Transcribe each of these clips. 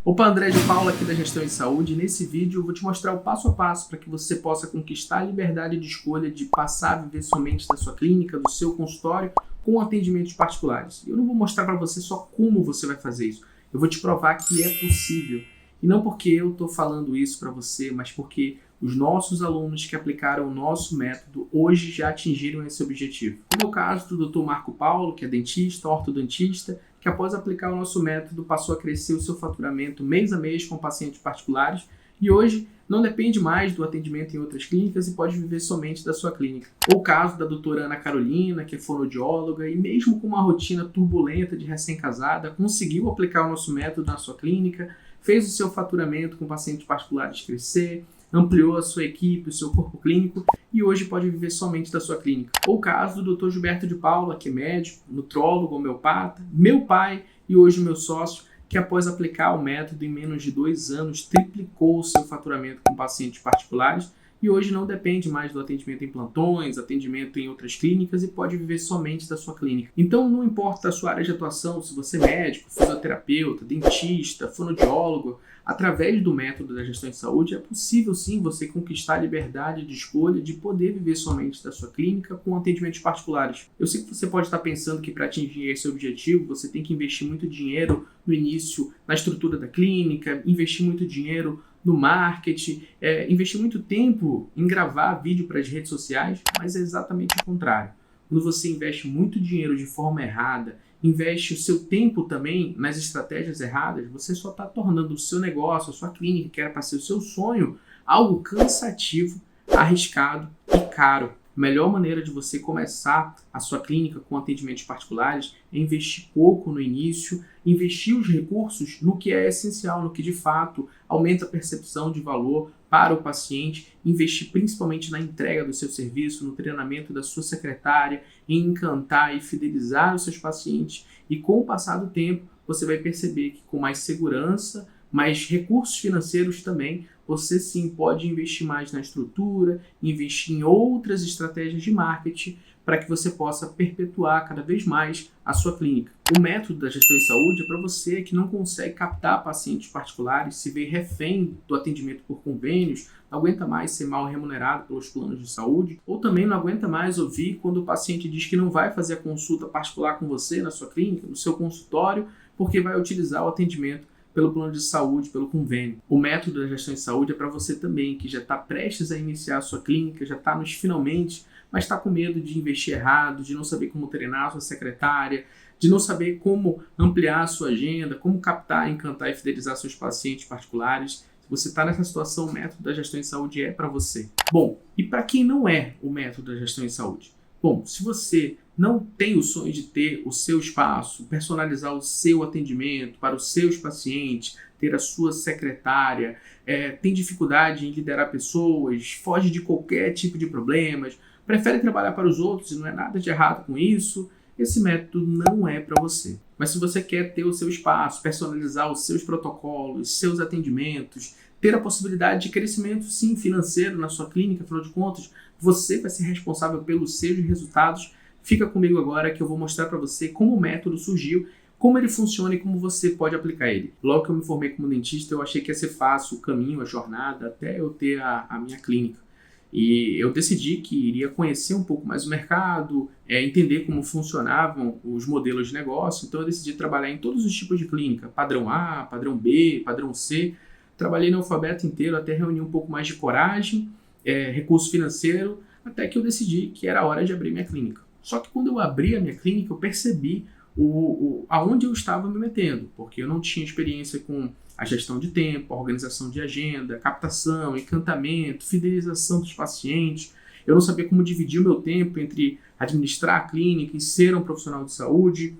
Opa, André de Paula aqui da Gestão em Saúde. Nesse vídeo eu vou te mostrar o passo a passo para que você possa conquistar a liberdade de escolha de passar a viver somente da sua clínica, do seu consultório, com atendimentos particulares. Eu não vou mostrar para você só como você vai fazer isso. Eu vou te provar que é possível. E não porque eu estou falando isso para você, mas porque os nossos alunos que aplicaram o nosso método hoje já atingiram esse objetivo. No caso do Dr. Marco Paulo, que é dentista, ortodontista, que após aplicar o nosso método passou a crescer o seu faturamento mês a mês com pacientes particulares e hoje não depende mais do atendimento em outras clínicas e pode viver somente da sua clínica. Ou o caso da doutora Ana Carolina, que é fonoaudióloga e mesmo com uma rotina turbulenta de recém-casada, conseguiu aplicar o nosso método na sua clínica, fez o seu faturamento com pacientes particulares crescer, ampliou a sua equipe, o seu corpo clínico e hoje pode viver somente da sua clínica. Ou o caso do Dr. Gilberto de Paula, que é médico, nutrólogo, homeopata, meu pai e hoje meu sócio, que após aplicar o método em menos de 2 anos, triplicou o seu faturamento com pacientes particulares e hoje não depende mais do atendimento em plantões, atendimento em outras clínicas e pode viver somente da sua clínica. Então não importa a sua área de atuação, se você é médico, fisioterapeuta, dentista, fonoaudiólogo, através do método da gestão em saúde é possível sim você conquistar a liberdade de escolha de poder viver somente da sua clínica com atendimentos particulares. Eu sei que você pode estar pensando que para atingir esse objetivo você tem que investir muito dinheiro no início na estrutura da clínica, investir muito dinheiro no marketing, investir muito tempo em gravar vídeo para as redes sociais, mas é exatamente o contrário. Quando você investe muito dinheiro de forma errada, investe o seu tempo também nas estratégias erradas, você só está tornando o seu negócio, a sua clínica, que era para ser o seu sonho, algo cansativo, arriscado e caro. A melhor maneira de você começar a sua clínica com atendimentos particulares é investir pouco no início, investir os recursos no que é essencial, no que de fato aumenta a percepção de valor para o paciente, investir principalmente na entrega do seu serviço, no treinamento da sua secretária, em encantar e fidelizar os seus pacientes e com o passar do tempo você vai perceber que com mais segurança, mais recursos financeiros também, você sim pode investir mais na estrutura, investir em outras estratégias de marketing para que você possa perpetuar cada vez mais a sua clínica. O método da gestão em saúde é para você que não consegue captar pacientes particulares, se vê refém do atendimento por convênios, não aguenta mais ser mal remunerado pelos planos de saúde, ou também não aguenta mais ouvir quando o paciente diz que não vai fazer a consulta particular com você na sua clínica, no seu consultório, porque vai utilizar o atendimento pelo plano de saúde, pelo convênio. O método da gestão em saúde é para você também, que já está prestes a iniciar a sua clínica, já está nos finalmente, mas está com medo de investir errado, de não saber como treinar a sua secretária, de não saber como ampliar a sua agenda, como captar, encantar e fidelizar seus pacientes particulares. Se você está nessa situação, o método da gestão em saúde é para você. Bom, e para quem não é o método da gestão em saúde? Bom, se você não tem o sonho de ter o seu espaço, personalizar o seu atendimento para os seus pacientes, ter a sua secretária, tem dificuldade em liderar pessoas, foge de qualquer tipo de problemas, prefere trabalhar para os outros e não é nada de errado com isso, esse método não é para você. Mas se você quer ter o seu espaço, personalizar os seus protocolos, seus atendimentos, ter a possibilidade de crescimento sim financeiro na sua clínica, afinal de contas, você vai ser responsável pelos seus resultados. Fica comigo agora que eu vou mostrar para você como o método surgiu, como ele funciona e como você pode aplicar ele. Logo que eu me formei como dentista, eu achei que ia ser fácil o caminho, a jornada, até eu ter a minha clínica. E eu decidi que iria conhecer um pouco mais o mercado, entender como funcionavam os modelos de negócio. Então eu decidi trabalhar em todos os tipos de clínica, padrão A, padrão B, padrão C. Trabalhei no alfabeto inteiro até reunir um pouco mais de coragem, recurso financeiro, até que eu decidi que era hora de abrir minha clínica. Só que quando eu abri a minha clínica, eu percebi aonde eu estava me metendo, porque eu não tinha experiência com a gestão de tempo, a organização de agenda, captação, encantamento, fidelização dos pacientes. Eu não sabia como dividir o meu tempo entre administrar a clínica e ser um profissional de saúde.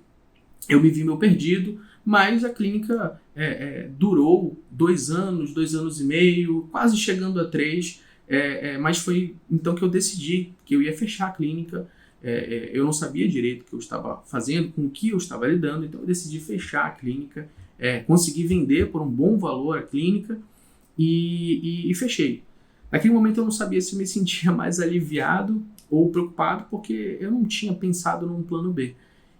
Eu me vi meio perdido, mas a clínica durou 2 anos, 2 anos e meio, quase chegando a 3, mas foi então que eu decidi que eu ia fechar a clínica. Eu não sabia direito o que eu estava fazendo, com o que eu estava lidando, então eu decidi fechar a clínica, consegui vender por um bom valor a clínica e fechei. Naquele momento eu não sabia se eu me sentia mais aliviado ou preocupado, porque eu não tinha pensado num plano B.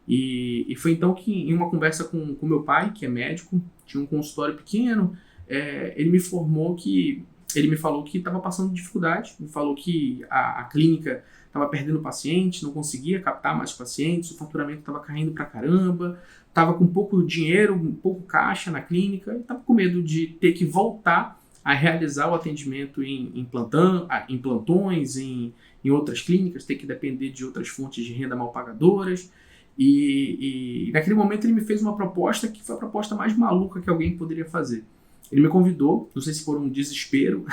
E foi então que, em uma conversa com meu pai, que é médico, tinha um consultório pequeno, ele me falou que estava passando dificuldade, me falou que a clínica estava perdendo pacientes, não conseguia captar mais pacientes, o faturamento estava caindo pra caramba, estava com pouco dinheiro, pouco caixa na clínica, e estava com medo de ter que voltar a realizar o atendimento em plantões, em outras clínicas, ter que depender de outras fontes de renda mal pagadoras. E naquele momento ele me fez uma proposta que foi a proposta mais maluca que alguém poderia fazer. Ele me convidou, não sei se por um desespero,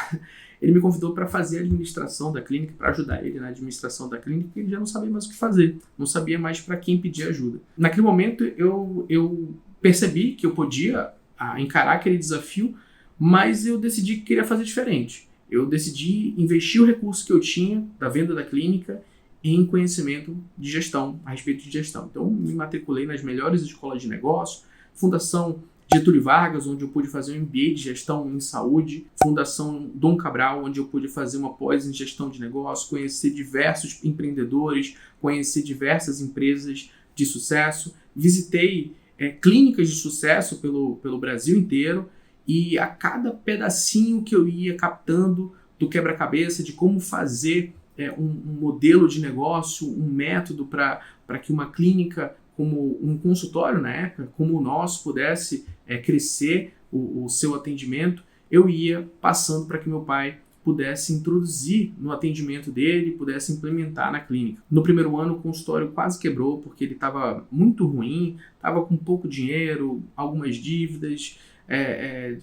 ele me convidou para fazer a administração da clínica, para ajudar ele na administração da clínica, porque ele já não sabia mais o que fazer, não sabia mais para quem pedir ajuda. Naquele momento eu percebi que eu podia encarar aquele desafio, mas eu decidi que queria fazer diferente. Eu decidi investir o recurso que eu tinha da venda da clínica em conhecimento de gestão, a respeito de gestão. Então, me matriculei nas melhores escolas de negócio, Fundação Getúlio Vargas, onde eu pude fazer um MBA de gestão em saúde, Fundação Dom Cabral, onde eu pude fazer uma pós em gestão de negócio, conhecer diversos empreendedores, conhecer diversas empresas de sucesso, visitei clínicas de sucesso pelo Brasil inteiro, e a cada pedacinho que eu ia captando do quebra-cabeça de como fazer um modelo de negócio, um método para que uma clínica, como um consultório na época, como o nosso, pudesse crescer o seu atendimento, eu ia passando para que meu pai pudesse introduzir no atendimento dele, pudesse implementar na clínica. No primeiro ano, o consultório quase quebrou, porque ele estava muito ruim, estava com pouco dinheiro, algumas dívidas,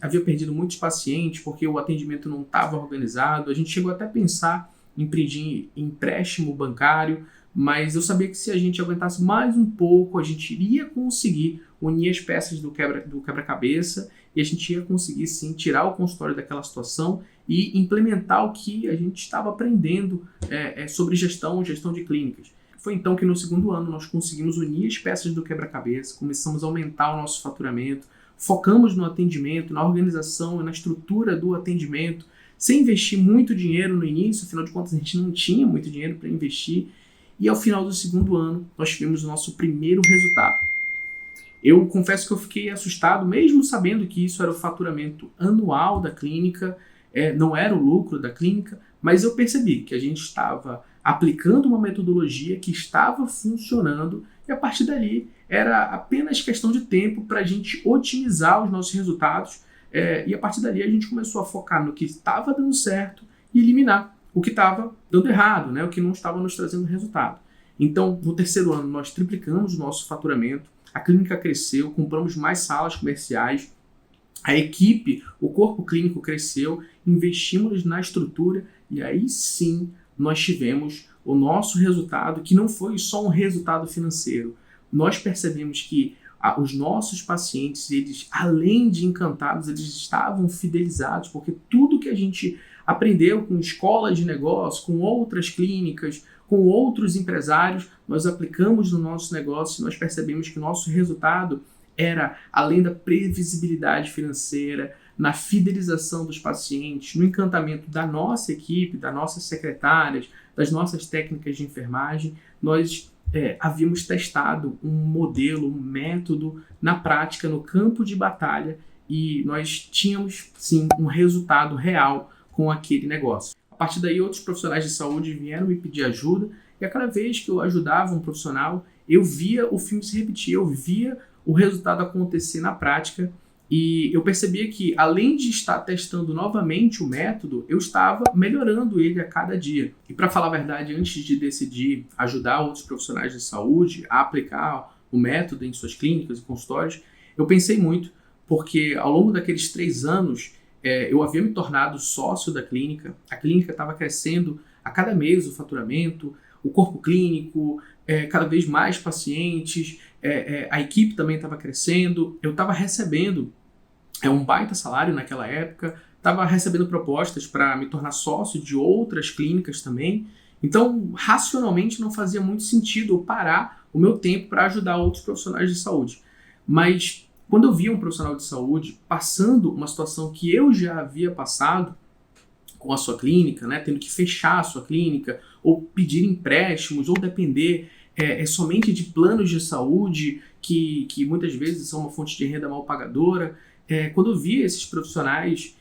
havia perdido muitos pacientes, porque o atendimento não estava organizado. A gente chegou até a pensar em pedir empréstimo bancário, mas eu sabia que se a gente aguentasse mais um pouco, a gente iria conseguir unir as peças do quebra-cabeça e a gente ia conseguir sim tirar o consultório daquela situação e implementar o que a gente estava aprendendo sobre gestão de clínicas. Foi então que no segundo ano nós conseguimos unir as peças do quebra-cabeça, começamos a aumentar o nosso faturamento, focamos no atendimento, na organização e na estrutura do atendimento, sem investir muito dinheiro no início, afinal de contas a gente não tinha muito dinheiro para investir. E ao final do segundo ano, nós tivemos o nosso primeiro resultado. Eu confesso que eu fiquei assustado, mesmo sabendo que isso era o faturamento anual da clínica, não era o lucro da clínica, mas eu percebi que a gente estava aplicando uma metodologia que estava funcionando e a partir dali era apenas questão de tempo para a gente otimizar os nossos resultados e a partir dali a gente começou a focar no que estava dando certo e eliminar o que estava dando errado, o que não estava nos trazendo resultado. Então, no terceiro ano, nós triplicamos o nosso faturamento, a clínica cresceu, compramos mais salas comerciais, a equipe, o corpo clínico cresceu, investimos na estrutura e aí sim nós tivemos o nosso resultado, que não foi só um resultado financeiro. Nós percebemos que os nossos pacientes, eles, além de encantados, eles estavam fidelizados, porque tudo que a gente aprendeu com escolas de negócio, com outras clínicas, com outros empresários, nós aplicamos no nosso negócio e nós percebemos que o nosso resultado era, além da previsibilidade financeira, na fidelização dos pacientes, no encantamento da nossa equipe, das nossas secretárias, das nossas técnicas de enfermagem, nós havíamos testado um modelo, um método na prática, no campo de batalha, e nós tínhamos, sim, um resultado real com aquele negócio. A partir daí, outros profissionais de saúde vieram me pedir ajuda, e a cada vez que eu ajudava um profissional, eu via o filme se repetir, eu via o resultado acontecer na prática, e eu percebia que, além de estar testando novamente o método, eu estava melhorando ele a cada dia. E para falar a verdade, antes de decidir ajudar outros profissionais de saúde a aplicar o método em suas clínicas e consultórios, eu pensei muito, porque ao longo daqueles 3 anos, eu havia me tornado sócio da clínica, a clínica estava crescendo a cada mês o faturamento, o corpo clínico, cada vez mais pacientes, a equipe também estava crescendo, eu estava recebendo um baita salário naquela época, estava recebendo propostas para me tornar sócio de outras clínicas também, então racionalmente não fazia muito sentido eu parar o meu tempo para ajudar outros profissionais de saúde. Mas quando eu via um profissional de saúde passando uma situação que eu já havia passado com a sua clínica, tendo que fechar a sua clínica, ou pedir empréstimos, ou depender somente de planos de saúde, que muitas vezes são uma fonte de renda mal pagadora, Quando eu vi esses profissionais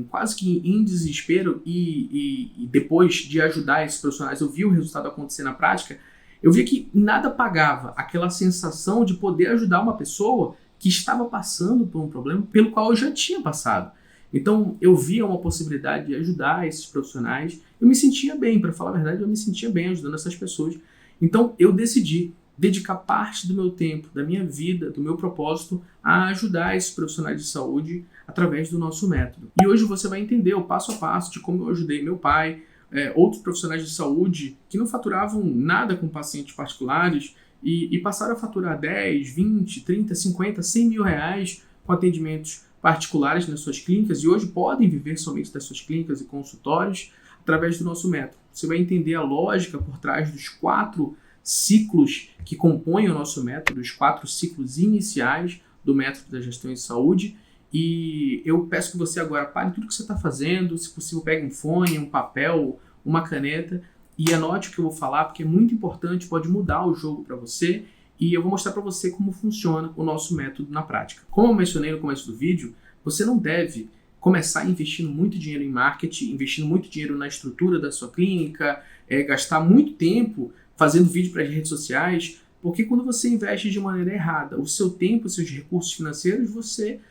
quase que em desespero e depois de ajudar esses profissionais, eu vi o resultado acontecer na prática, eu vi que nada pagava aquela sensação de poder ajudar uma pessoa que estava passando por um problema pelo qual eu já tinha passado. Então, eu via uma possibilidade de ajudar esses profissionais. Eu me sentia bem, para falar a verdade, eu me sentia bem ajudando essas pessoas. Então, eu decidi dedicar parte do meu tempo, da minha vida, do meu propósito a ajudar esses profissionais de saúde através do nosso método. E hoje você vai entender o passo a passo de como eu ajudei meu pai, outros profissionais de saúde que não faturavam nada com pacientes particulares e passaram a faturar 10, 20, 30, 50, 100 mil reais com atendimentos particulares nas suas clínicas e hoje podem viver somente das suas clínicas e consultórios através do nosso método. Você vai entender a lógica por trás dos 4 ciclos que compõem o nosso método, os 4 ciclos iniciais do método da gestão em saúde. E eu peço que você agora pare tudo que você está fazendo, se possível pegue um fone, um papel, uma caneta e anote o que eu vou falar, porque é muito importante, pode mudar o jogo para você e eu vou mostrar para você como funciona o nosso método na prática. Como eu mencionei no começo do vídeo, você não deve começar investindo muito dinheiro em marketing, investindo muito dinheiro na estrutura da sua clínica, gastar muito tempo fazendo vídeo para as redes sociais, porque quando você investe de maneira errada o seu tempo, os seus recursos financeiros, você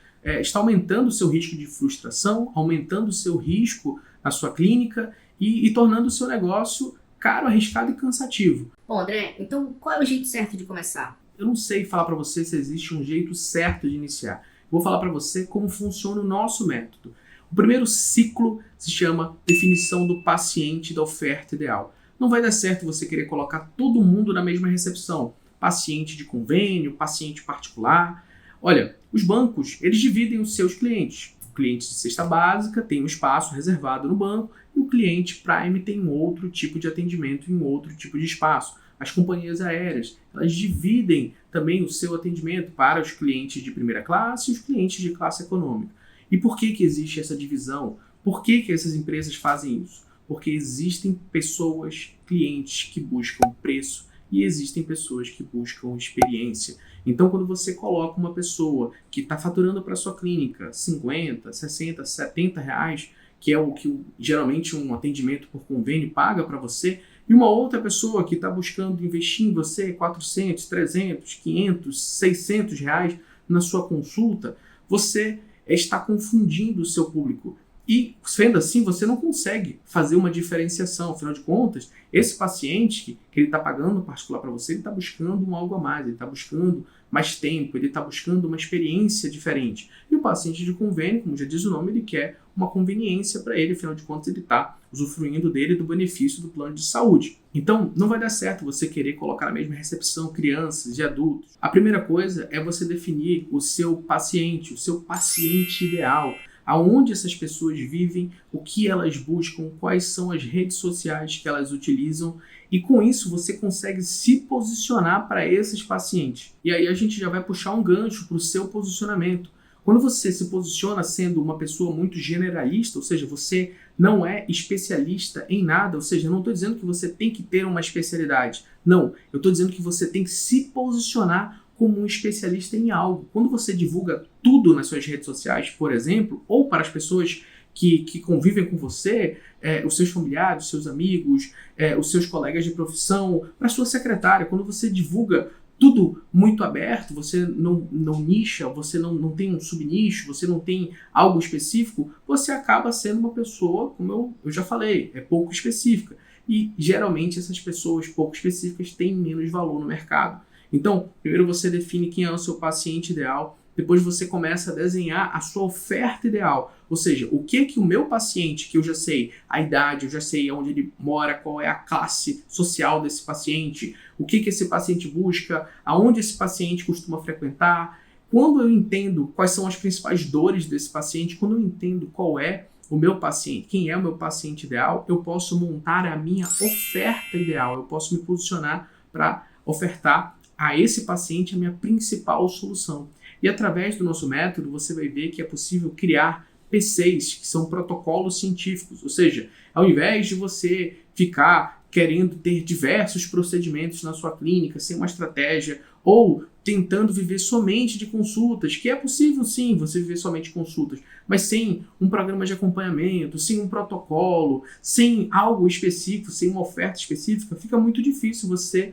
está aumentando o seu risco de frustração, aumentando o seu risco na sua clínica e tornando o seu negócio caro, arriscado e cansativo. Bom, André, então qual é o jeito certo de começar? Eu não sei falar para você se existe um jeito certo de iniciar. Vou falar para você como funciona o nosso método. O primeiro ciclo se chama definição do paciente da oferta ideal. Não vai dar certo você querer colocar todo mundo na mesma recepção. Paciente de convênio, paciente particular. Olha, os bancos, eles dividem os seus clientes. O cliente de cesta básica tem um espaço reservado no banco e o cliente Prime tem um outro tipo de atendimento em um outro tipo de espaço. As companhias aéreas, elas dividem também o seu atendimento para os clientes de primeira classe e os clientes de classe econômica. E por que existe essa divisão? Por que essas empresas fazem isso? Porque existem pessoas, clientes que buscam preço e existem pessoas que buscam experiência. Então, quando você coloca uma pessoa que está faturando para sua clínica 50, 60, 70 reais, que é o que geralmente um atendimento por convênio paga para você, e uma outra pessoa que está buscando investir em você 400, 300, 500, 600 reais na sua consulta, você está confundindo o seu público. E, sendo assim, você não consegue fazer uma diferenciação. Afinal de contas, esse paciente que ele está pagando particular para você, ele está buscando um algo a mais, ele está buscando mais tempo, ele está buscando uma experiência diferente. E o paciente de convênio, como já diz o nome, ele quer uma conveniência para ele, afinal de contas, ele está usufruindo dele do benefício do plano de saúde. Então, não vai dar certo você querer colocar na mesma recepção crianças e adultos. A primeira coisa é você definir o seu paciente ideal. Aonde essas pessoas vivem, o que elas buscam, quais são as redes sociais que elas utilizam e com isso você consegue se posicionar para esses pacientes. E aí a gente já vai puxar um gancho para o seu posicionamento. Quando você se posiciona sendo uma pessoa muito generalista, ou seja, você não é especialista em nada, ou seja, eu não estou dizendo que você tem que ter uma especialidade. Não, eu estou dizendo que você tem que se posicionar como um especialista em algo. Quando você divulga tudo nas suas redes sociais, por exemplo, ou para as pessoas que convivem com você, os seus familiares, os seus amigos, os seus colegas de profissão, para a sua secretária, quando você divulga tudo muito aberto, você não nicha, você não tem um subnicho, você não tem algo específico, você acaba sendo uma pessoa, como eu já falei, pouco específica. E geralmente essas pessoas pouco específicas têm menos valor no mercado. Então, primeiro você define quem é o seu paciente ideal, depois você começa a desenhar a sua oferta ideal. Ou seja, o que o meu paciente, que eu já sei a idade, eu já sei onde ele mora, qual é a classe social desse paciente, o que esse paciente busca, aonde esse paciente costuma frequentar. Quando eu entendo quais são as principais dores desse paciente, quando eu entendo qual é o meu paciente, quem é o meu paciente ideal, eu posso montar a minha oferta ideal, eu posso me posicionar para ofertar a esse paciente a minha principal solução. E através do nosso método, você vai ver que é possível criar PCs, que são protocolos científicos. Ou seja, ao invés de você ficar querendo ter diversos procedimentos na sua clínica, sem uma estratégia, ou tentando viver somente de consultas, que é possível sim você viver somente de consultas, mas sem um programa de acompanhamento, sem um protocolo, sem algo específico, sem uma oferta específica, fica muito difícil você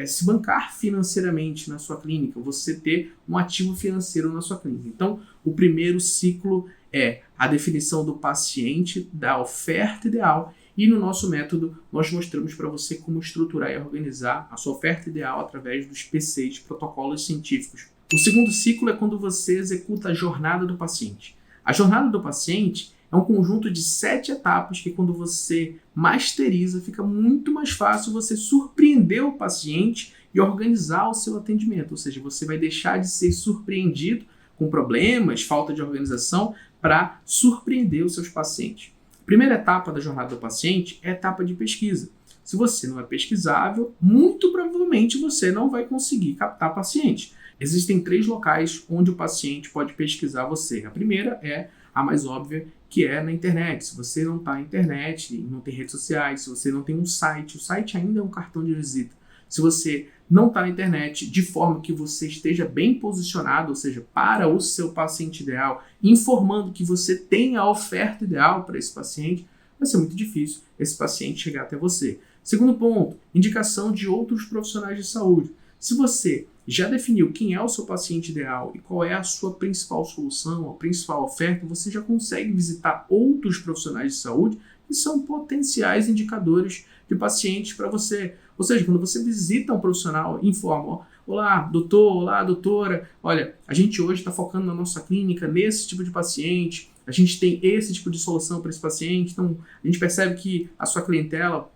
se bancar financeiramente na sua clínica, você ter um ativo financeiro na sua clínica. Então, o primeiro ciclo é a definição do paciente, da oferta ideal, e no nosso método nós mostramos para você como estruturar e organizar a sua oferta ideal através dos PCs, protocolos científicos. O segundo ciclo é quando você executa a jornada do paciente. A jornada do paciente é um conjunto de 7 etapas que, quando você masteriza, fica muito mais fácil você surpreender o paciente e organizar o seu atendimento. Ou seja, você vai deixar de ser surpreendido com problemas, falta de organização, para surpreender os seus pacientes. A primeira etapa da jornada do paciente é a etapa de pesquisa. Se você não é pesquisável, muito provavelmente você não vai conseguir captar paciente. Existem 3 locais onde o paciente pode pesquisar você. A primeira é a mais óbvia, que é na internet. Se você não está na internet, não tem redes sociais, se você não tem um site, o site ainda é um cartão de visita. Se você não está na internet de forma que você esteja bem posicionado, ou seja, para o seu paciente ideal, informando que você tem a oferta ideal para esse paciente, vai ser muito difícil esse paciente chegar até você. Segundo ponto, indicação de outros profissionais de saúde. Se você já definiu quem é o seu paciente ideal e qual é a sua principal solução, a principal oferta, você já consegue visitar outros profissionais de saúde que são potenciais indicadores de pacientes para você. Ou seja, quando você visita um profissional, informa: olá, doutor, olá, doutora, olha, a gente hoje está focando na nossa clínica nesse tipo de paciente, a gente tem esse tipo de solução para esse paciente, então a gente percebe que a sua clientela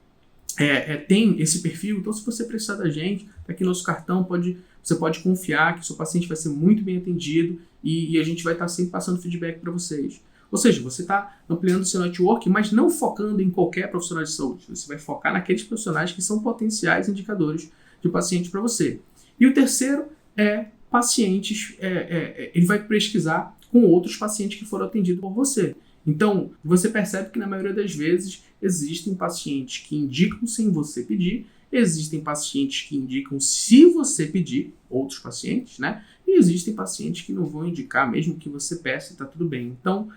tem esse perfil, então se você precisar da gente, aqui nosso cartão, você pode confiar que o seu paciente vai ser muito bem atendido e a gente vai estar sempre passando feedback para vocês. Ou seja, você está ampliando o seu network, mas não focando em qualquer profissional de saúde. Você vai focar naqueles profissionais que são potenciais indicadores de paciente para você. E o terceiro é pacientes, ele vai pesquisar com outros pacientes que foram atendidos por você. Então, você percebe que na maioria das vezes existem pacientes que indicam sem você pedir, existem pacientes que indicam se você pedir, outros pacientes, né? E existem pacientes que não vão indicar mesmo que você peça e está tudo bem. Então,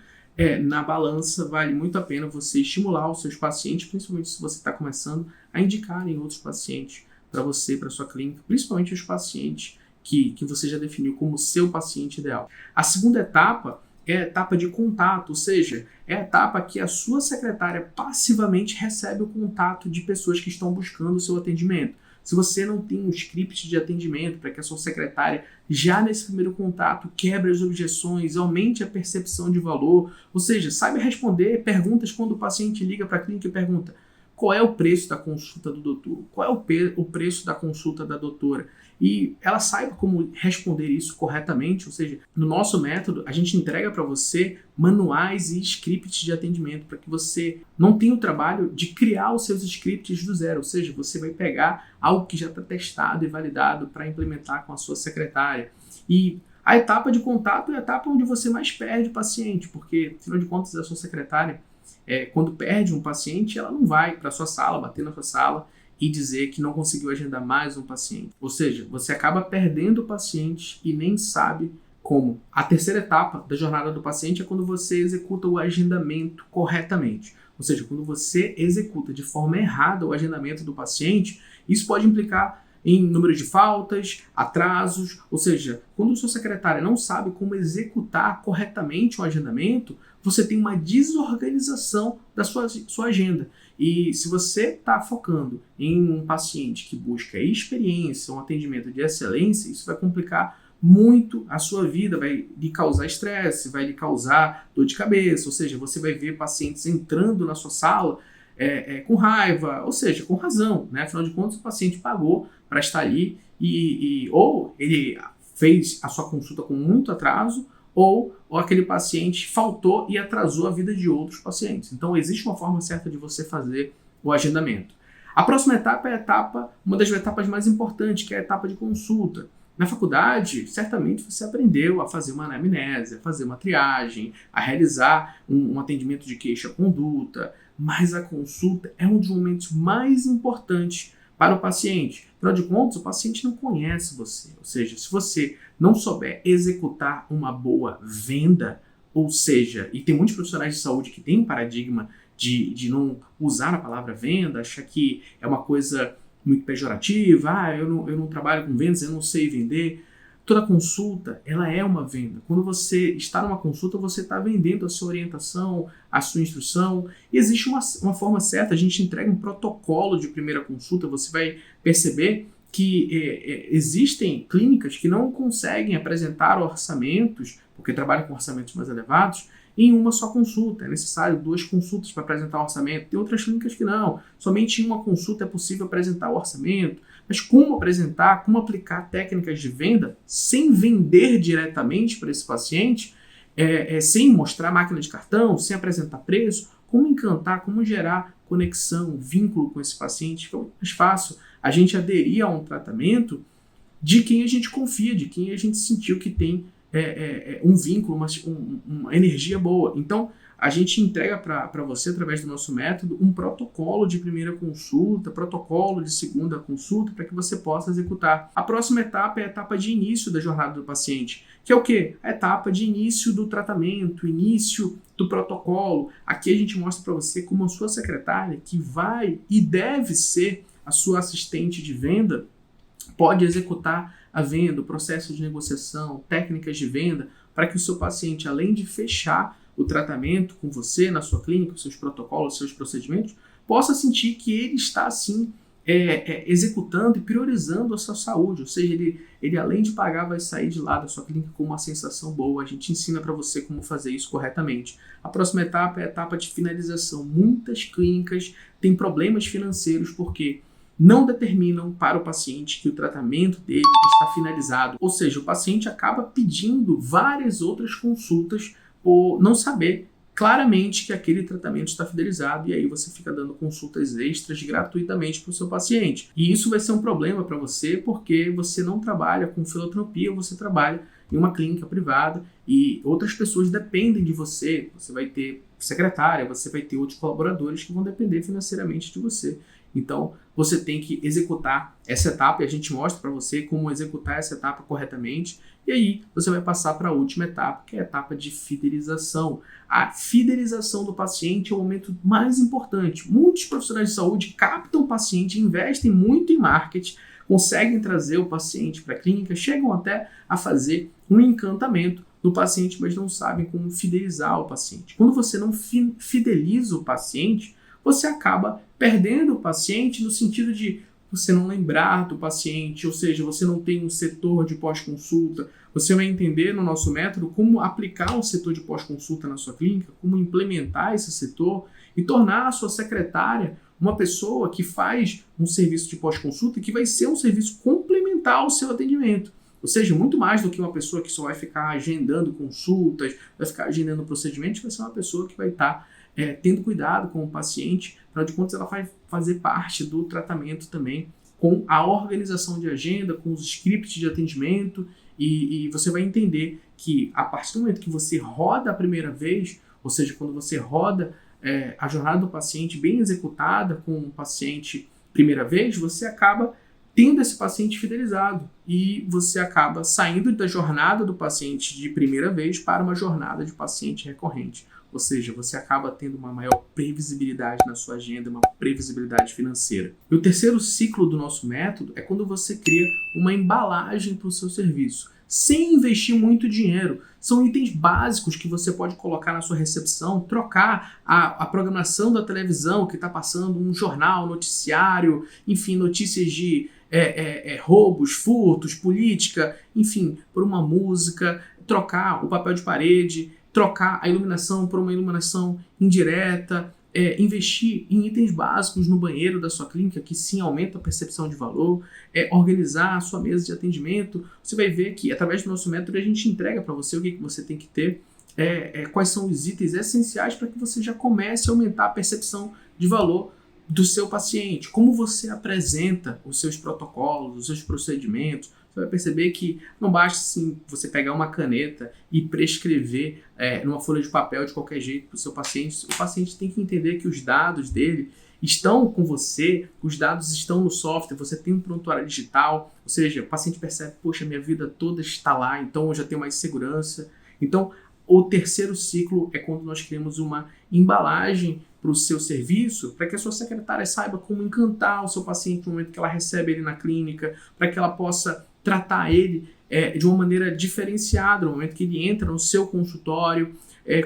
na balança, vale muito a pena você estimular os seus pacientes, principalmente se você está começando a indicarem outros pacientes para você, para sua clínica, principalmente os pacientes que você já definiu como seu paciente ideal. A segunda etapa é a etapa de contato, ou seja, é a etapa que a sua secretária passivamente recebe o contato de pessoas que estão buscando o seu atendimento. Se você não tem um script de atendimento para que a sua secretária, já nesse primeiro contato, quebre as objeções, aumente a percepção de valor, ou seja, saiba responder perguntas quando o paciente liga para a clínica e pergunta: qual é o preço da consulta do doutor? Qual é o preço da consulta da doutora? E ela saiba como responder isso corretamente, ou seja, no nosso método a gente entrega para você manuais e scripts de atendimento para que você não tenha o trabalho de criar os seus scripts do zero, ou seja, você vai pegar algo que já está testado e validado para implementar com a sua secretária. E a etapa de contato é a etapa onde você mais perde o paciente, porque, afinal de contas, a sua secretária, quando perde um paciente, ela não vai para a sua sala, bater na sua sala e dizer que não conseguiu agendar mais um paciente. Ou seja, você acaba perdendo o paciente e nem sabe como. A terceira etapa da jornada do paciente é quando você executa o agendamento corretamente. Ou seja, quando você executa de forma errada o agendamento do paciente, isso pode implicar em número de faltas, atrasos, ou seja, quando o seu secretário não sabe como executar corretamente o agendamento, você tem uma desorganização da sua agenda. E se você está focando em um paciente que busca experiência, um atendimento de excelência, isso vai complicar muito a sua vida, vai lhe causar estresse, vai lhe causar dor de cabeça, ou seja, você vai ver pacientes entrando na sua sala com raiva, ou seja, com razão, né? Afinal de contas, o paciente pagou para estar ali ou ele fez a sua consulta com muito atraso, ou aquele paciente faltou e atrasou a vida de outros pacientes. Então, existe uma forma certa de você fazer o agendamento. A próxima etapa é uma das etapas mais importantes, que é a etapa de consulta. Na faculdade, certamente você aprendeu a fazer uma anamnese, a fazer uma triagem, a realizar um atendimento de queixa-conduta, mas a consulta é um dos momentos mais importantes para o paciente. Afinal de contas, o paciente não conhece você. Ou seja, se você não souber executar uma boa venda, ou seja, e tem muitos profissionais de saúde que têm um paradigma de não usar a palavra venda, achar que é uma coisa muito pejorativa, eu não trabalho com vendas, eu não sei vender. Toda consulta, ela é uma venda. Quando você está numa consulta, você está vendendo a sua orientação, a sua instrução. E existe uma forma certa, a gente entrega um protocolo de primeira consulta, você vai perceber que existem clínicas que não conseguem apresentar orçamentos, porque trabalham com orçamentos mais elevados, em uma só consulta. É necessário 2 consultas para apresentar o orçamento. Tem outras clínicas que não. Somente em uma consulta é possível apresentar o orçamento. Mas como apresentar, como aplicar técnicas de venda sem vender diretamente para esse paciente, sem mostrar máquina de cartão, sem apresentar preço, como encantar, como gerar conexão, vínculo com esse paciente. Fica muito mais fácil a gente aderir a um tratamento de quem a gente confia, de quem a gente sentiu que tem um vínculo, uma energia boa. Então, a gente entrega para você, através do nosso método, um protocolo de primeira consulta, protocolo de segunda consulta, para que você possa executar. A próxima etapa é a etapa de início da jornada do paciente, que é o quê? A etapa de início do tratamento, início do protocolo. Aqui a gente mostra para você como a sua secretária, que vai e deve ser a sua assistente de venda, pode executar a venda, o processo de negociação, técnicas de venda, para que o seu paciente, além de fechar o tratamento com você, na sua clínica, os seus protocolos, os seus procedimentos, possa sentir que ele está, assim, executando e priorizando a sua saúde. Ou seja, ele além de pagar, vai sair de lá da sua clínica com uma sensação boa. A gente ensina para você como fazer isso corretamente. A próxima etapa é a etapa de finalização. Muitas clínicas têm problemas financeiros porque não determinam para o paciente que o tratamento dele está finalizado. Ou seja, o paciente acaba pedindo várias outras consultas por não saber claramente que aquele tratamento está fidelizado, e aí você fica dando consultas extras gratuitamente para o seu paciente. E isso vai ser um problema para você porque você não trabalha com filantropia, você trabalha em uma clínica privada e outras pessoas dependem de você. Você vai ter secretária, você vai ter outros colaboradores que vão depender financeiramente de você. Então, você tem que executar essa etapa e a gente mostra para você como executar essa etapa corretamente. E aí, você vai passar para a última etapa, que é a etapa de fidelização. A fidelização do paciente é o momento mais importante. Muitos profissionais de saúde captam o paciente, investem muito em marketing, conseguem trazer o paciente para a clínica, chegam até a fazer um encantamento no paciente, mas não sabem como fidelizar o paciente. Quando você não fideliza o paciente, você acaba perdendo o paciente no sentido de você não lembrar do paciente, ou seja, você não tem um setor de pós-consulta. Você vai entender no nosso método como aplicar um setor de pós-consulta na sua clínica, como implementar esse setor e tornar a sua secretária uma pessoa que faz um serviço de pós-consulta que vai ser um serviço complementar ao seu atendimento. Ou seja, muito mais do que uma pessoa que só vai ficar agendando consultas, vai ficar agendando procedimentos, vai ser uma pessoa que vai estar tendo cuidado com o paciente. Afinal de contas, ela vai fazer parte do tratamento também, com a organização de agenda, com os scripts de atendimento, e você vai entender que a partir do momento que você roda a primeira vez, ou seja, quando você roda a jornada do paciente bem executada com o paciente primeira vez, você acaba tendo esse paciente fidelizado e você acaba saindo da jornada do paciente de primeira vez para uma jornada de paciente recorrente. Ou seja, você acaba tendo uma maior previsibilidade na sua agenda, uma previsibilidade financeira. E o terceiro ciclo do nosso método é quando você cria uma embalagem para o seu serviço, sem investir muito dinheiro. São itens básicos que você pode colocar na sua recepção, trocar a programação da televisão que está passando um jornal, noticiário, enfim, notícias de roubos, furtos, política, enfim, por uma música, trocar o papel de parede, trocar a iluminação por uma iluminação indireta, investir em itens básicos no banheiro da sua clínica, que sim aumenta a percepção de valor, organizar a sua mesa de atendimento. Você vai ver que através do nosso método a gente entrega para você o que você tem que ter, quais são os itens essenciais para que você já comece a aumentar a percepção de valor do seu paciente, como você apresenta os seus protocolos, os seus procedimentos. Você vai perceber que não basta assim, você pegar uma caneta e prescrever numa folha de papel de qualquer jeito para o seu paciente. O paciente tem que entender que os dados dele estão com você, os dados estão no software, você tem um prontuário digital, ou seja, o paciente percebe, poxa, minha vida toda está lá, então eu já tenho mais segurança. Então, o terceiro ciclo é quando nós criamos uma embalagem para o seu serviço, para que a sua secretária saiba como encantar o seu paciente no momento que ela recebe ele na clínica, para que ela possa tratar ele de uma maneira diferenciada no momento que ele entra no seu consultório,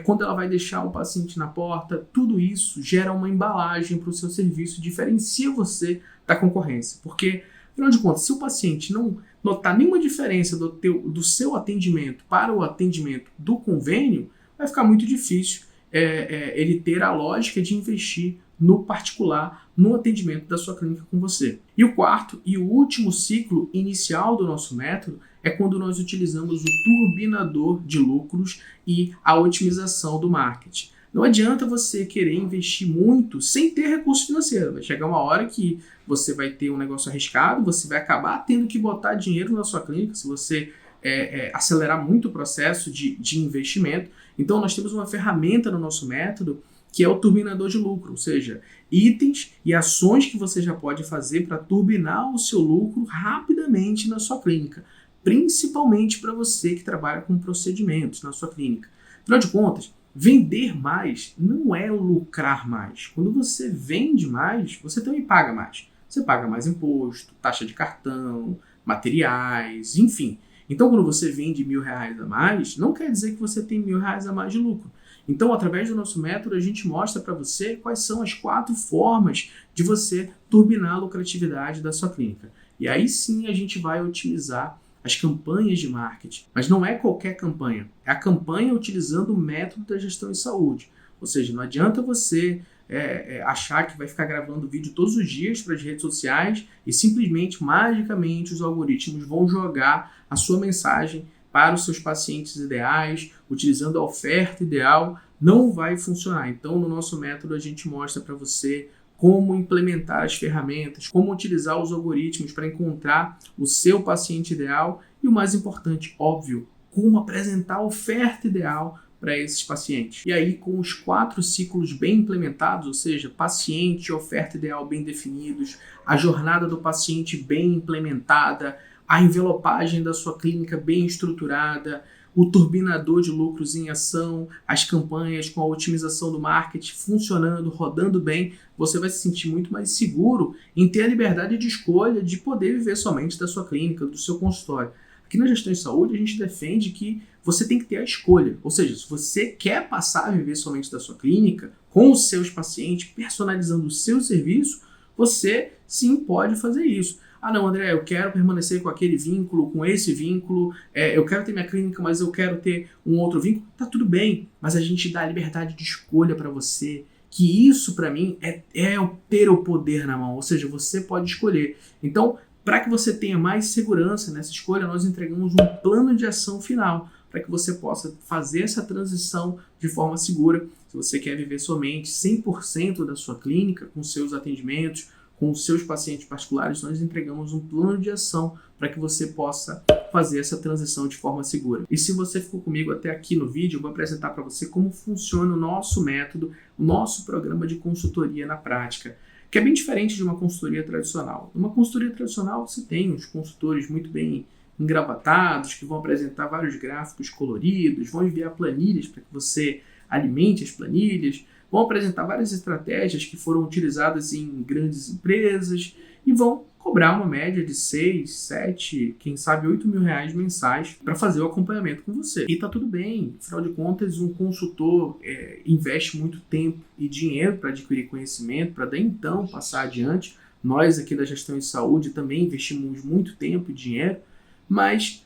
quando ela vai deixar o paciente na porta. Tudo isso gera uma embalagem para o seu serviço, diferencia você da concorrência, porque, afinal de contas, se o paciente não notar nenhuma diferença do seu atendimento para o atendimento do convênio, vai ficar muito difícil ele ter a lógica de investir no particular, no atendimento da sua clínica com você. E o quarto e o último ciclo inicial do nosso método é quando nós utilizamos o turbinador de lucros e a otimização do marketing. Não adianta você querer investir muito sem ter recurso financeiro. Vai chegar uma hora que você vai ter um negócio arriscado, você vai acabar tendo que botar dinheiro na sua clínica se você acelerar muito o processo de investimento. Então nós temos uma ferramenta no nosso método que é o turbinador de lucro, ou seja, itens e ações que você já pode fazer para turbinar o seu lucro rapidamente na sua clínica, principalmente para você que trabalha com procedimentos na sua clínica. Afinal de contas, vender mais não é lucrar mais. Quando você vende mais, você também paga mais. Você paga mais imposto, taxa de cartão, materiais, enfim. Então, quando você vende R$1.000 a mais, não quer dizer que você tem R$1.000 a mais de lucro. Então, através do nosso método, a gente mostra para você quais são as 4 formas de você turbinar a lucratividade da sua clínica. E aí sim a gente vai otimizar as campanhas de marketing. Mas não é qualquer campanha. É a campanha utilizando o método da gestão em saúde. Ou seja, não adianta você achar que vai ficar gravando vídeo todos os dias para as redes sociais e simplesmente, magicamente, os algoritmos vão jogar a sua mensagem para os seus pacientes ideais, utilizando a oferta ideal. Não vai funcionar. Então, no nosso método, a gente mostra para você como implementar as ferramentas, como utilizar os algoritmos para encontrar o seu paciente ideal e, o mais importante, óbvio, como apresentar a oferta ideal para esses pacientes. E aí, com os 4 ciclos bem implementados, ou seja, paciente e oferta ideal bem definidos, a jornada do paciente bem implementada, a envelopagem da sua clínica bem estruturada, o turbinador de lucros em ação, as campanhas com a otimização do marketing funcionando, rodando bem, você vai se sentir muito mais seguro em ter a liberdade de escolha de poder viver somente da sua clínica, do seu consultório. Aqui na Gestão em Saúde, a gente defende que você tem que ter a escolha. Ou seja, se você quer passar a viver somente da sua clínica, com os seus pacientes, personalizando o seu serviço, você sim pode fazer isso. Ah não, André, eu quero permanecer com aquele vínculo, com esse vínculo, eu quero ter minha clínica, mas eu quero ter um outro vínculo. Tá tudo bem, mas a gente dá a liberdade de escolha para você, que isso para mim é ter o poder na mão, ou seja, você pode escolher. Então, para que você tenha mais segurança nessa escolha, nós entregamos um plano de ação final, para que você possa fazer essa transição de forma segura. Se você quer viver somente 100% da sua clínica, com seus atendimentos, com os seus pacientes particulares, nós entregamos um plano de ação para que você possa fazer essa transição de forma segura. E se você ficou comigo até aqui no vídeo, eu vou apresentar para você como funciona o nosso método, o nosso programa de consultoria na prática, que é bem diferente de uma consultoria tradicional. Numa consultoria tradicional, você tem os consultores muito bem engravatados, que vão apresentar vários gráficos coloridos, vão enviar planilhas para que você alimente as planilhas, vão apresentar várias estratégias que foram utilizadas em grandes empresas e vão cobrar uma média de 6, 7, quem sabe R$8.000 mensais para fazer o acompanhamento com você. E tá tudo bem, afinal de contas, um consultor investe muito tempo e dinheiro para adquirir conhecimento, para daí então passar adiante. Nós aqui da Gestão em Saúde também investimos muito tempo e dinheiro, mas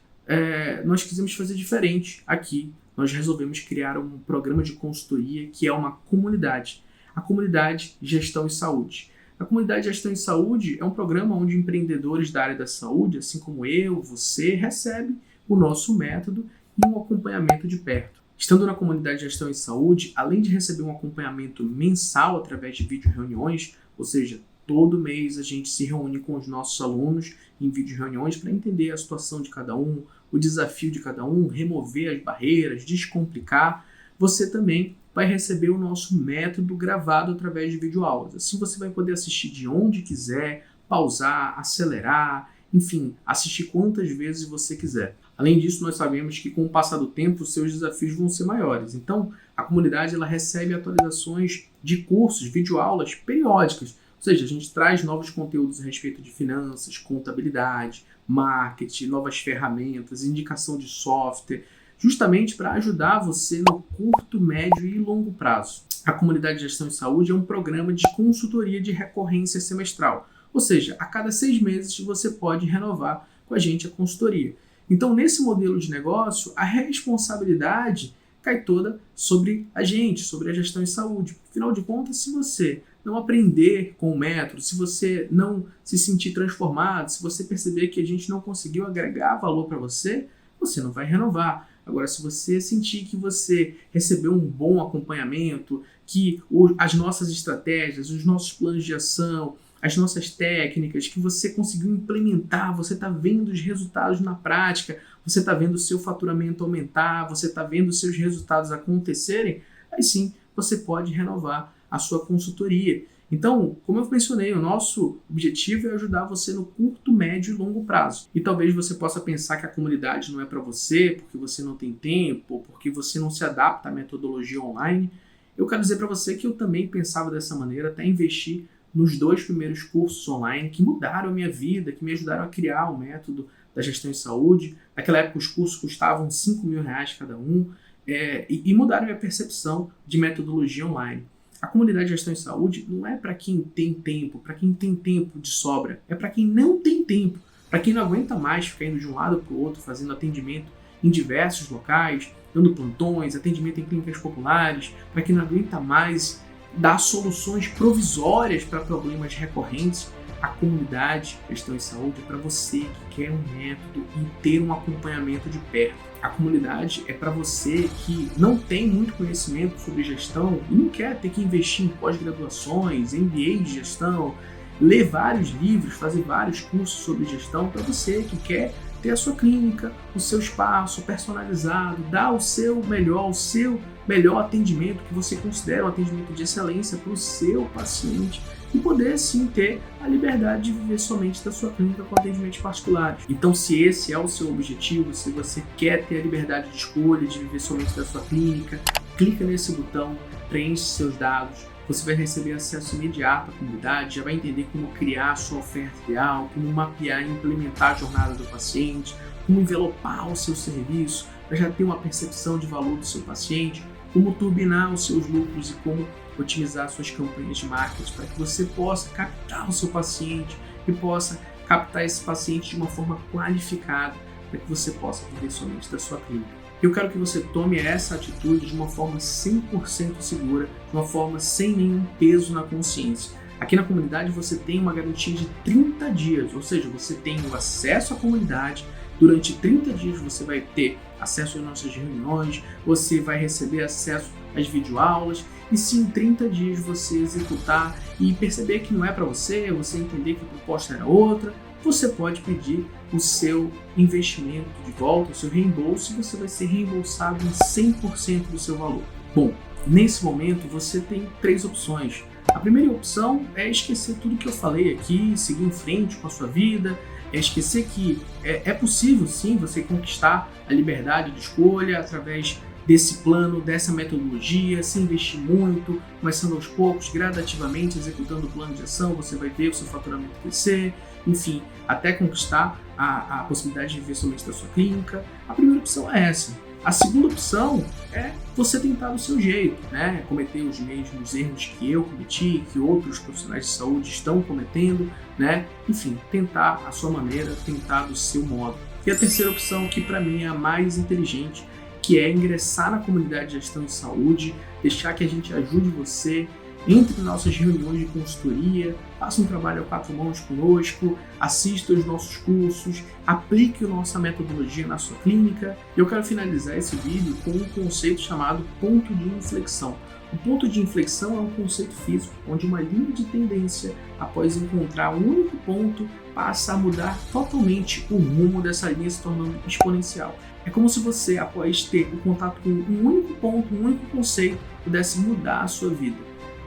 nós quisemos fazer diferente aqui. Nós resolvemos criar um programa de consultoria que é uma comunidade, a comunidade Gestão em Saúde. A comunidade Gestão em Saúde é um programa onde empreendedores da área da saúde, assim como eu, você, recebem o nosso método e um acompanhamento de perto. Estando na comunidade Gestão em Saúde, além de receber um acompanhamento mensal através de vídeo reuniões, ou seja, Todo mês a gente se reúne com os nossos alunos em vídeo reuniões para entender a situação de cada um, o desafio de cada um, remover as barreiras, descomplicar. Você também vai receber o nosso método gravado através de videoaulas. Assim você vai poder assistir de onde quiser, pausar, acelerar, enfim, assistir quantas vezes você quiser. Além disso, nós sabemos que com o passar do tempo, os seus desafios vão ser maiores. Então, a comunidade ela recebe atualizações de cursos, videoaulas periódicas. Ou seja, a gente traz novos conteúdos a respeito de finanças, contabilidade, marketing, novas ferramentas, indicação de software, justamente para ajudar você no curto, médio e longo prazo. A Comunidade de Gestão em Saúde é um programa de consultoria de recorrência semestral. Ou seja, a cada 6 meses você pode renovar com a gente a consultoria. Então, nesse modelo de negócio, a responsabilidade cai toda sobre a gente, sobre a gestão em saúde. Afinal de contas, se você não aprender com o método, se você não se sentir transformado, se você perceber que a gente não conseguiu agregar valor para você, você não vai renovar. Agora, se você sentir que você recebeu um bom acompanhamento, que as nossas estratégias, os nossos planos de ação, as nossas técnicas, que você conseguiu implementar, você está vendo os resultados na prática, você está vendo o seu faturamento aumentar, você está vendo os seus resultados acontecerem, aí sim você pode renovar a sua consultoria. Então, como eu mencionei, o nosso objetivo é ajudar você no curto, médio e longo prazo. E talvez você possa pensar que a comunidade não é para você, porque você não tem tempo, ou porque você não se adapta à metodologia online. Eu quero dizer para você que eu também pensava dessa maneira, até investir nos 2 primeiros cursos online que mudaram a minha vida, que me ajudaram a criar o método da gestão em saúde. Naquela época os cursos custavam R$5.000 cada um e mudaram a minha percepção de metodologia online. A comunidade de gestão em saúde não é para quem tem tempo, para quem tem tempo de sobra, é para quem não tem tempo, para quem não aguenta mais ficar indo de um lado para o outro, fazendo atendimento em diversos locais, dando plantões, atendimento em clínicas populares, para quem não aguenta mais dar soluções provisórias para problemas recorrentes. A comunidade gestão em saúde é para você que quer um método e ter um acompanhamento de perto. A comunidade é para você que não tem muito conhecimento sobre gestão e não quer ter que investir em pós-graduações, MBA de gestão, ler vários livros, fazer vários cursos sobre gestão. Para você que quer ter a sua clínica, o seu espaço personalizado, dar o seu melhor atendimento que você considera um atendimento de excelência para o seu paciente e poder sim ter a liberdade de viver somente da sua clínica com atendimentos particulares. Então, se esse é o seu objetivo, se você quer ter a liberdade de escolha de viver somente da sua clínica, clica nesse botão, preenche seus dados, você vai receber acesso imediato à comunidade, já vai entender como criar a sua oferta ideal, como mapear e implementar a jornada do paciente, como envelopar o seu serviço, para já ter uma percepção de valor do seu paciente, como turbinar os seus lucros e como otimizar suas campanhas de marketing para que você possa captar o seu paciente e possa captar esse paciente de uma forma qualificada para que você possa viver somente da sua clínica. Eu quero que você tome essa atitude de uma forma 100% segura, de uma forma sem nenhum peso na consciência. Aqui na comunidade você tem uma garantia de 30 dias, ou seja, você tem o acesso à comunidade. Durante 30 dias você vai ter acesso às nossas reuniões, você vai receber acesso às videoaulas, e se em 30 dias você executar e perceber que não é para você entender que a proposta era outra, você pode pedir o seu investimento de volta, o seu reembolso, e você vai ser reembolsado em 100% do seu valor. Bom, nesse momento você tem 3 opções. A primeira opção é esquecer tudo que eu falei aqui, seguir em frente com a sua vida, é esquecer que é possível sim você conquistar a liberdade de escolha através desse plano, dessa metodologia, sem investir muito, começando aos poucos, gradativamente, executando o plano de ação, você vai ver o seu faturamento crescer, enfim, até conquistar a possibilidade de viver somente da sua clínica. A primeira opção é essa. A segunda opção é você tentar do seu jeito, né? Cometer os mesmos erros que eu cometi, que outros profissionais de saúde estão cometendo, né? Enfim, tentar a sua maneira, tentar do seu modo. E a terceira opção, que para mim é a mais inteligente, que é ingressar na comunidade de gestão de saúde, deixar que a gente ajude você, entre em nossas reuniões de consultoria, faça um trabalho a 4 mãos conosco, assista os nossos cursos, aplique a nossa metodologia na sua clínica. Eu quero finalizar esse vídeo com um conceito chamado ponto de inflexão. O ponto de inflexão é um conceito físico, onde uma linha de tendência, após encontrar um único ponto, passa a mudar totalmente o rumo dessa linha, se tornando exponencial. É como se você, após ter o contato com um único ponto, um único conceito, pudesse mudar a sua vida.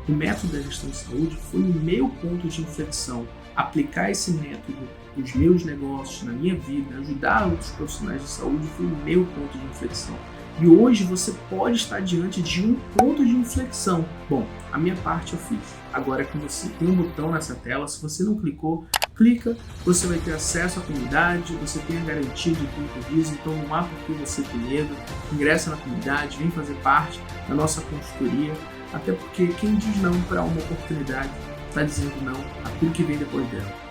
O método da gestão de saúde foi o meu ponto de inflexão. Aplicar esse método nos meus negócios, na minha vida, ajudar outros profissionais de saúde foi o meu ponto de inflexão. E hoje você pode estar diante de um ponto de inflexão. Bom, a minha parte eu fiz. Agora é com você. Tem um botão nessa tela, se você não clicou, clica, você vai ter acesso à comunidade, você tem a garantia de conteúdos, então não há por que você ter medo. Ingressa na comunidade, vem fazer parte da nossa consultoria, até porque quem diz não para uma oportunidade está dizendo não a tudo que vem depois dela.